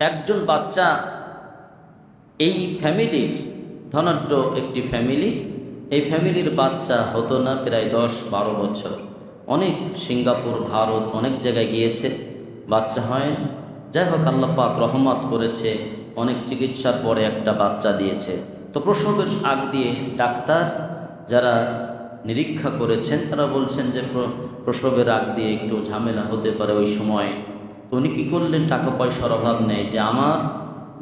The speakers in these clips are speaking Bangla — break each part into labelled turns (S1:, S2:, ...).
S1: একজন বাচ্চা, এই ফ্যামিলির ধনাঢ্য একটি ফ্যামিলি, এই ফ্যামিলির বাচ্চা হতো না প্রায় 10-12 বছর। অনেক সিঙ্গাপুর, ভারত, অনেক জায়গায় গিয়েছে, বাচ্চা হয় না। যাই হোক, আল্লাহ পাক রহমত করেছে, অনেক চিকিৎসার পরে একটা বাচ্চা দিয়েছে। তো প্রসবের আগ দিয়ে ডাক্তার যারা নিরীক্ষা করেছেন তারা বলছেন যে প্রসবের আগ দিয়ে একটু ঝামেলা হতে পারে ওই সময়। তো উনি কী করলেন, টাকা পয়সার অভাব নেই, যে আমার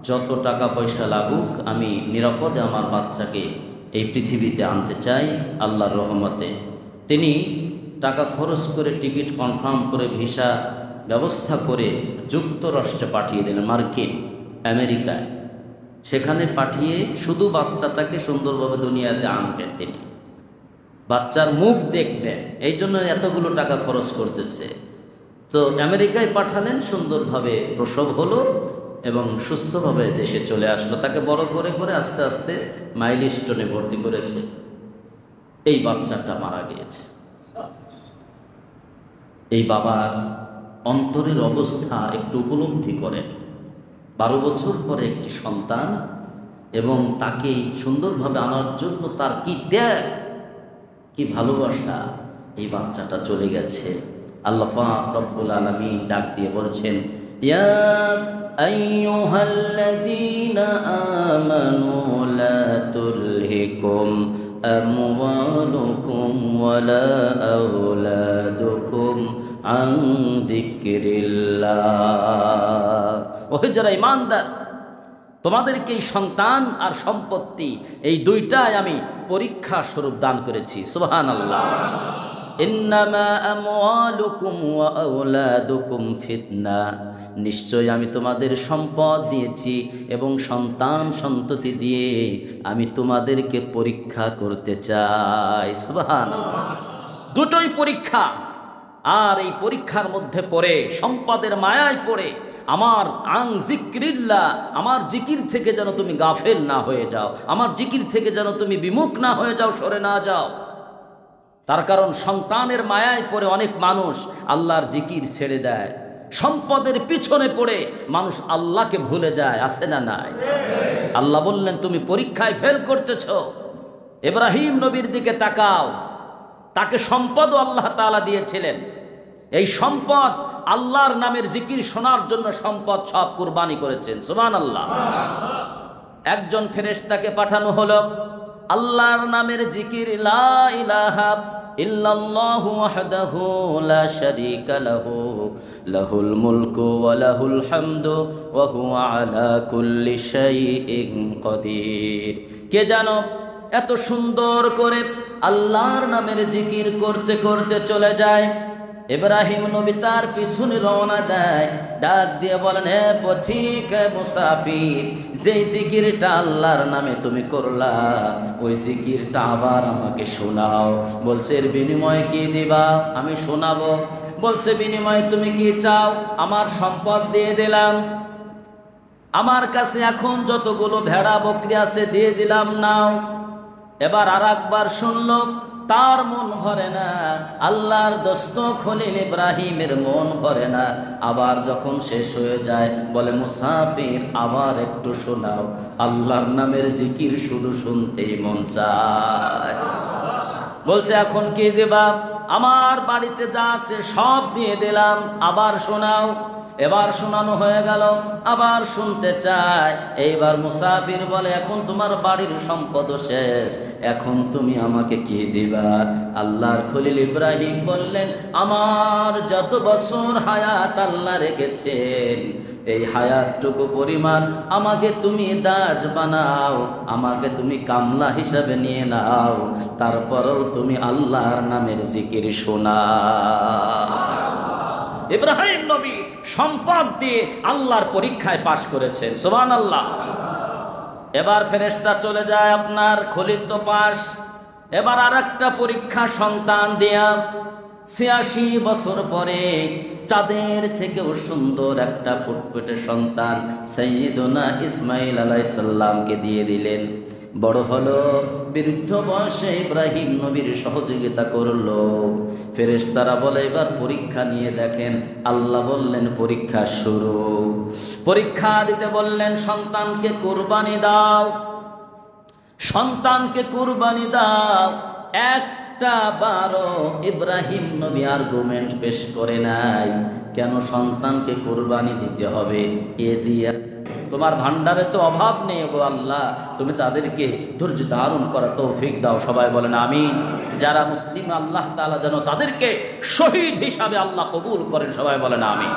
S1: যত টাকা পয়সা লাগুক আমি নিরাপদে আমার বাচ্চাকে এই পৃথিবীতে আনতে চাই আল্লাহর রহমতে। তিনি টাকা খরচ করে টিকিট কনফার্ম করে ভিসা ব্যবস্থা করে যুক্তরাষ্ট্রে পাঠিয়ে দিলেন, মার্কিন আমেরিকায়। সেখানে পাঠিয়ে শুধু বাচ্চাটাকে সুন্দরভাবে দুনিয়াতে আনবেন, তিনি বাচ্চার মুখ দেখবেন, এই জন্য এতগুলো টাকা খরচ করতেছে। তো আমেরিকায় পাঠালেন, সুন্দরভাবে প্রসব হলো এবং সুস্থভাবে দেশে চলে আসলো। তাকে বড় করে করে আস্তে আস্তে মাইলস্টোনে ভর্তি করেছে। এই বাচ্চাটা মারা গিয়েছে। এই বাবার অন্তরের অবস্থা একটু উপলব্ধি করেন। 12 বছর পরে একটি সন্তান এবং তাকে সুন্দরভাবে আনার জন্য তার কি ত্যাগ, কি ভালোবাসা। এই বাচ্চাটা চলে গেছে। আল্লাহ পাক রব্বুল আলামিন ডাক দিয়ে বলছেন, ইয়া আইয়ুহাল্লাযীনা আমানু লা তুলহিকুম আমওয়ালুকুম ওয়ালা আওলাদুকুম আন যিকরিল্লাহ। ওহে যারা ঈমানদার, তোমাদেরকে এই সন্তান আর সম্পত্তি এই দুইটাই আমি পরীক্ষা স্বরূপ দান করেছি। সুবহানাল্লাহ। ইন্নামা আমওয়ালুকুম ওয়া আওলাদুকুম ফিতনা, নিশ্চয় আমি তোমাদের সম্পদ দিয়েছি এবং সন্তান সন্ততি দিয়ে আমি তোমাদেরকে পরীক্ষা করতে চাই। সুবহানাল্লাহ। দুটোই পরীক্ষা। আর এই পরীক্ষার মধ্যে পড়ে, সম্পদের মায়ায় পড়ে আমার আং যিকরিল্লাহ, আমার জিকির থেকে যেন তুমি গাফেল না হয়ে যাও, আমার জিকির থেকে যেন তুমি বিমুখ না হয়ে যাও, সরে না যাও। তার কারণ সন্তানের মায়ায় পড়ে অনেক মানুষ আল্লাহর জিকির ছেড়ে দেয়, সম্পদের পিছনে পড়ে মানুষ আল্লাহকে ভুলে যায়। আছে না নাই? আল্লাহ বললেন, তুমি পরীক্ষায় ফেল করতেছ। ইব্রাহিম নবীর দিকে তাকাও, তাকে সম্পদও আল্লাহ তাআলা দিয়েছিলেন। এই সম্পদ আল্লাহর নামের জিকির শোনার জন্য সম্পদ সব কুরবানি করেছেন। সুবহানাল্লাহ। একজন ফেরেশতাকে পাঠানো হলো আল্লাহর নামের জিকির, লা ইলাহা ইল্লাল্লাহু ওয়াহদাহু লা শারীকা লাহু লাহুল মুলকু ওয়া লাহুল হামদু ওয়া হুয়া আলা কুল্লি শাইইন কাদির। কে জানো এত সুন্দর করে আল্লাহর নামের জিকির করতে করতে চলে যায়। ইব্রাহিম নবী তার পিছনে রওনা দেয়, ডাক দিয়ে বলেন, হে পথিক, হে মুসাফির, যেই জিকিরটা আল্লাহর নামে তুমি করলা ওই জিকিরটা আবার আমাকে শোনাও। বলছে, এর বিনিময়ে কি দিবা? আমি শোনাবো। বলছে, বিনিময়ে তুমি কি চাও? আমার সম্পদ দিয়ে দিলাম, আমার কাছে এখন যতগুলো ভেড়া বকরি আছে দিয়ে দিলাম, নাও। এবার আর একবার শুনল, তার মন ভরে না। আল্লাহর দোস্ত খলিল ইব্রাহিমের মন ভরে না। আবার যখন শেষ হয়ে যায় বলে, মুসাফির আবার একটু শোনাও, আল্লাহর নামের জিকির শুধু শুনতেই মন চায়। বলছে, এখন কি দেবা? আমার বাড়িতে যা আছে সব দিয়ে দিলাম, আবার শোনাও। এবার শোনানো হয়ে গেল, আবার শুনতে চায়। এইবার মুসাফির বলে, এখন তোমার বাড়ির সম্পদ শেষ, এখন তুমি আমাকে কি দিবা? আল্লাহর খলিল ইব্রাহিম বললেন, আমার যত বছর হায়াত আল্লাহ রেখেছেন এই হায়াতটুকু পরিমাণ আমাকে তুমি দাস বানাও, আমাকে তুমি কামলা হিসাবে নিয়ে নাও, তারপরেও তুমি আল্লাহর নামের জিকির শোনাও। ইব্রাহিম নবী সম্পদ দিয়ে আল্লাহর পরীক্ষায় পাশ করেছেন। সুবহানাল্লাহ। এবার ফেরেশতা চলে যায়, আপনার খলিল তো পাশ। এবার আর একটা পরীক্ষা সন্তান দেয়া। ৮৬ বছর পরে চাঁদের থেকেও সুন্দর একটা ফুটফুটে সন্তান সাইয়্যিদুনা ইসমাঈল আলাইহিস সালামকে দিয়ে দিলেন। বড় হলো, বৃদ্ধ বয়সে ইব্রাহিম নবীর সহযোগিতা করলো। ফেরেশতারা বলে এবার পরীক্ষা নিয়ে দেখেন। আল্লাহ বললেন পরীক্ষা শুরু। পরীক্ষা দিতে বললেন সন্তানকে কুরবানি দাও, সন্তানকে কুরবানি দাও। একটা বারো ইব্রাহিম নবী আর্গুমেন্ট পেশ করে নাই কেন সন্তানকে কুরবানি দিতে হবে। এ দিয়ে তোমার ভান্ডারে তো অভাব নেই গো আল্লাহ, তুমি তাদেরকে ধৈর্য ধারণ করা তৌফিক দাও। সবাই বলেন আমিন। যারা মুসলিম আল্লাহ তাআলা যেন তাদেরকে শহীদ হিসাবে আল্লাহ কবুল করেন। সবাই বলেন আমিন।